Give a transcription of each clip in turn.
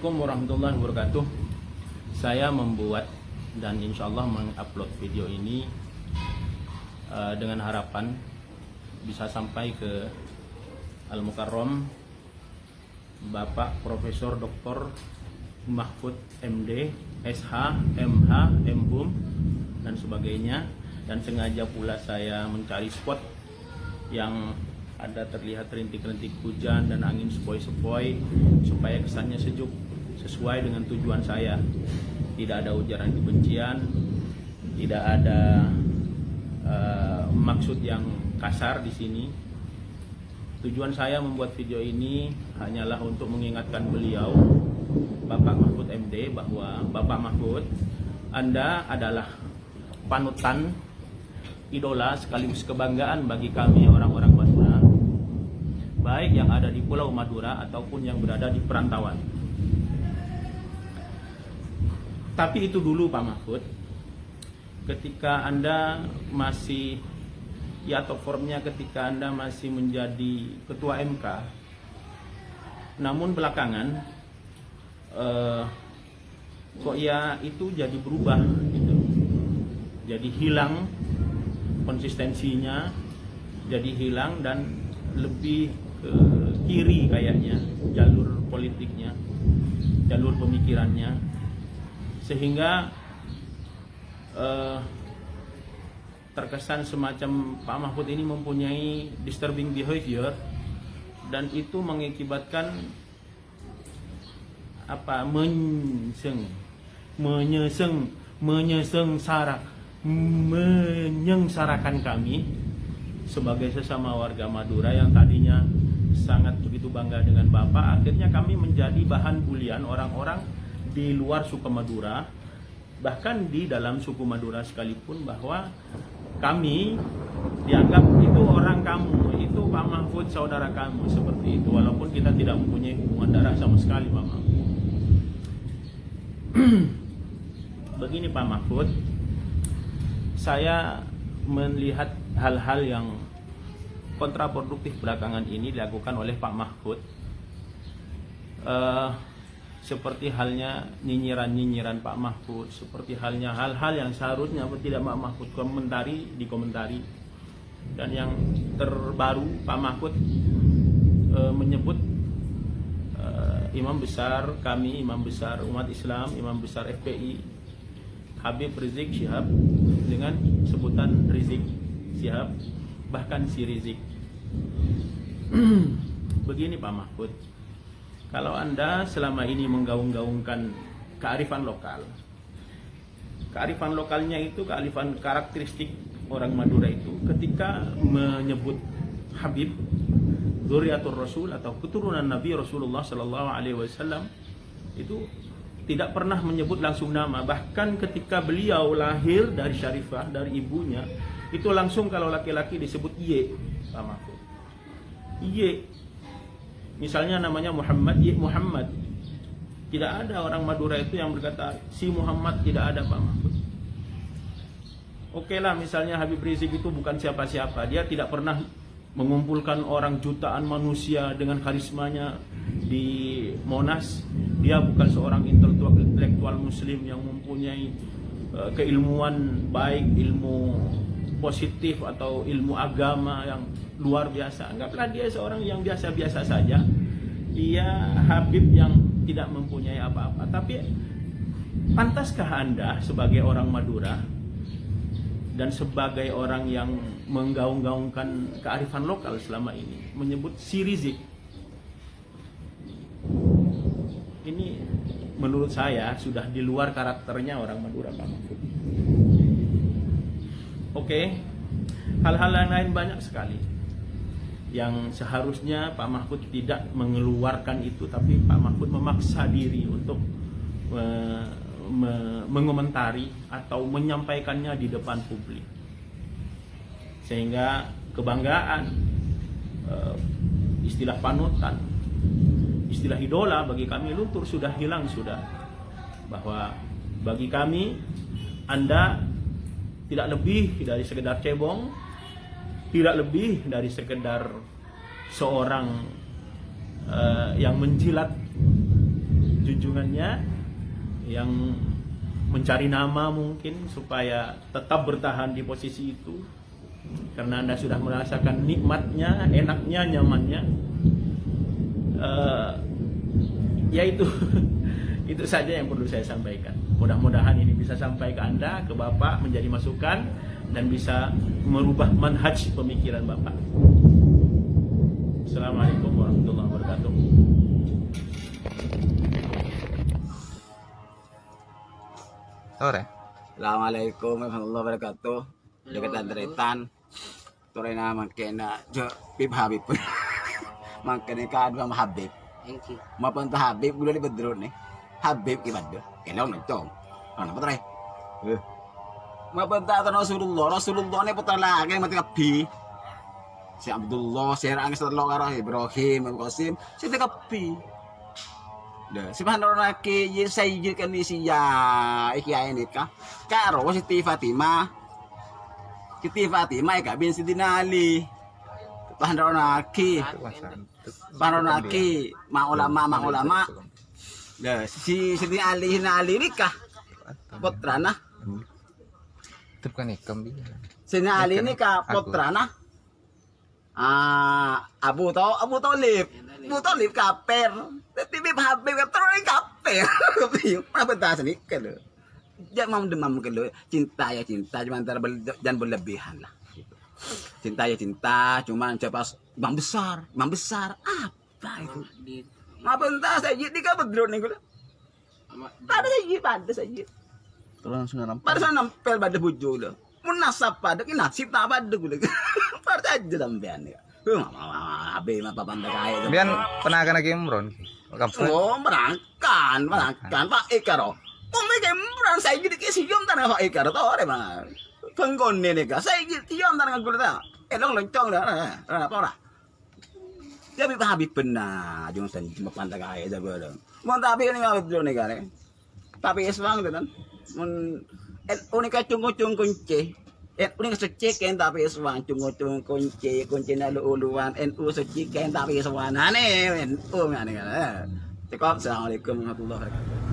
Assalamualaikum warahmatullahi wabarakatuh. Saya membuat dan insya Allah mengupload video ini dengan harapan bisa sampai ke Al-Mukarram Bapak Profesor Dr. Mahfud MD, SH, MH, MHum dan sebagainya. Dan sengaja pula saya mencari spot yang ada terlihat rintik-rintik hujan dan angin sepoi-sepoi supaya kesannya sejuk sesuai dengan tujuan saya. Tidak ada ujaran kebencian, tidak ada maksud yang kasar di sini. Tujuan saya membuat video ini hanyalah untuk mengingatkan beliau, Bapak Mahfud MD, bahwa Bapak Mahfud, Anda adalah panutan, idola sekaligus kebanggaan bagi kami orang-orang Madura, baik yang ada di Pulau Madura ataupun yang berada di perantauan. Tapi itu dulu Pak Mahfud, ketika Anda masih, ya atau formnya ketika Anda masih menjadi Ketua MK. Namun belakangan kok ya itu jadi berubah gitu. Jadi hilang konsistensinya, jadi hilang dan lebih ke kiri kayaknya jalur politiknya, jalur pemikirannya, sehingga terkesan semacam Pak Mahfud ini mempunyai disturbing behavior, dan itu mengakibatkan menyengsarakan kami sebagai sesama warga Madura yang tadinya sangat begitu bangga dengan Bapak. Akhirnya kami menjadi bahan bulian orang-orang di luar suku Madura, bahkan di dalam suku Madura sekalipun, bahwa kami dianggap itu orang kamu, itu Pak Mahfud saudara kamu, seperti itu, walaupun kita tidak mempunyai hubungan darah sama sekali Pak Mahfud. Begini Pak Mahfud, saya melihat hal-hal yang kontraproduktif belakangan ini dilakukan oleh Pak Mahfud, seperti halnya nyinyiran-nyinyiran Pak Mahfud, seperti halnya hal-hal yang seharusnya tidak Pak Mahfud dikomentari. Dan yang terbaru Pak Mahfud menyebut imam besar kami, imam besar umat Islam, imam besar FPI, Habib Rizik Syihab, dengan sebutan Rizik Syihab, bahkan si Rizik. Begini Pak Mahfud, kalau Anda selama ini menggaung-gaungkan kearifan lokal, kearifan lokalnya itu kearifan karakteristik orang Madura itu, ketika menyebut Habib Dzurriyyatur Rasul atau keturunan Nabi Rasulullah Sallallahu Alaihi Wasallam, itu tidak pernah menyebut langsung nama. Bahkan ketika beliau lahir dari Syarifah, dari ibunya, itu langsung kalau laki-laki disebut Ye, Pak Mahfud. Ye, misalnya namanya Muhammad, Ye Muhammad. Tidak ada orang Madura itu yang berkata si Muhammad, tidak ada Pak Mahfud. Oke lah, misalnya Habib Rizik itu bukan siapa-siapa, dia tidak pernah mengumpulkan orang jutaan manusia dengan karismanya di Monas. Dia bukan seorang intelektual muslim yang mempunyai keilmuan, baik ilmu positif atau ilmu agama yang luar biasa. Anggaplah dia seorang yang biasa-biasa saja. Dia Habib yang tidak mempunyai apa-apa. Tapi pantaskah Anda sebagai orang Madura dan sebagai orang yang menggaung-gaungkan kearifan lokal selama ini menyebut si Rizik? Ini menurut saya sudah di luar karakternya orang Madura Pak Mahfud. Oke, hal-hal yang lain banyak sekali yang seharusnya Pak Mahfud tidak mengeluarkan itu, tapi Pak Mahfud memaksa diri untuk mengomentari atau menyampaikannya di depan publik, sehingga kebanggaan, istilah panutan, istilah idola bagi kami luntur, sudah hilang sudah. Bahwa bagi kami Anda tidak lebih dari sekedar cebong, tidak lebih dari sekedar seorang yang menjilat junjungannya yang mencari nama mungkin supaya tetap bertahan di posisi itu karena Anda sudah merasakan nikmatnya, enaknya, nyamannya. Ya itu saja yang perlu saya sampaikan. Mudah-mudahan ini bisa sampai ke Anda, ke Bapak, menjadi masukan dan bisa merubah manhaj pemikiran Bapak. Assalamualaikum warahmatullahi wabarakatuh. Sore. Assalamualaikum warahmatullahi wabarakatuh. Dekat Andretan. Torena makena jo Pip Habib. Makena ka dua Habib. Mapunta Habib gula di Bedro nih. Habib ibad. Kelong nagtong. Ano pa try? Mapunta to Rasulullah. Rasulullah ni putra lagi mati kapi. Si Abdullah, si Angis Terlo karo Ibrahim, Abu Qasim, si kapi. Dah, si Bandar Naki, ye sayyid kan ni siya ikiyain ka. Karo si Fatimah. Siti Fatimah ka bin Sidina Ali. Bandar Naki. Bandar Naki, ma ulama. Dah, si Sidina Ali na Ali nikah. Putrana. Kan ikam dia. Sidina Ali nikah putrana. Abu Talib kaper. Tapi Habib terus kaper. Apa bahasa ni kalau? Jangan demam kalau cinta ya cinta cuma antara dan berlebihan lah. Cinta ya cinta cuma cepat bang besar apa itu? Apa entah saya di kabar drone ni kalau. Pada saja. Terus sudah nampak. Pada sana nampel pada bujo lah. Munasab pada nasib tak pada gula. Pada aja sampean ya. Abe mah papan kaya. Bian pernah kena Imron. Oh, merangkan Pak Ikaro. Pumi kemran saya jadi kesium tanah Pak Ikaro to ore mah. Penggon ne ka saya jadi tiom tanah gula ta. Long loncong dah. Apa ora? Dia bi Habib benar, jung san cuma pantai kaya aja gua dong. Mau tapi ini ngawet dulu nih kan. Tapi eswang tu kan. Mun unika cung kunci. Unika seceken tapi eswang cung kunci na luuluan. NU seceken tapi eswang. Ane NU ngane kan. Cukup. Assalamualaikum warahmatullahi wabarakatuh.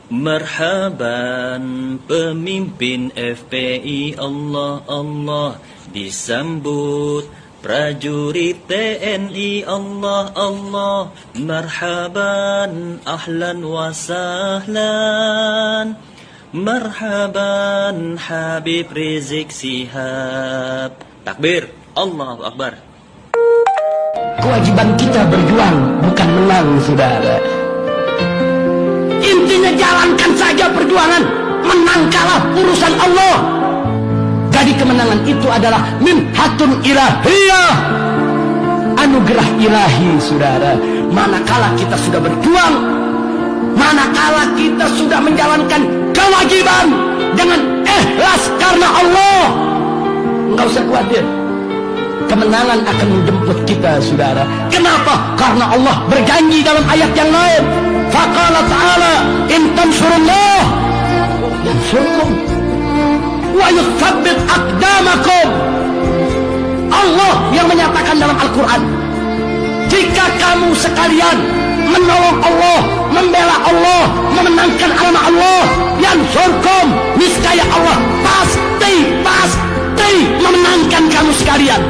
Marhaban pemimpin FPI, Allah Allah disambut prajurit TNI, Allah Allah marhaban ahlan wa sahlan marhaban Habib Rizik Sihab. Takbir, Allahu Akbar. Kewajiban kita berjuang bukan menang, saudara. Intinya jalankan saja perjuangan. Menang kalah urusan Allah. Jadi kemenangan itu adalah minhatun ilahiyah, anugerah ilahi, saudara. Manakala kita sudah berjuang, manakala kita sudah menjalankan kewajiban dengan ikhlas karena Allah, enggak usah khawatir, kemenangan akan menjemput kita, saudara. Kenapa? Karena Allah berjanji dalam ayat yang lain, faqala ta'ala in tansurullah yansurkum wa yutsabbit aqdamakum. Allah yang menyatakan dalam Al-Quran, jika kamu sekalian menolong Allah, membela Allah, memenangkan agama Allah, yansurkum, niscaya Allah pasti memenangkan kamu sekalian.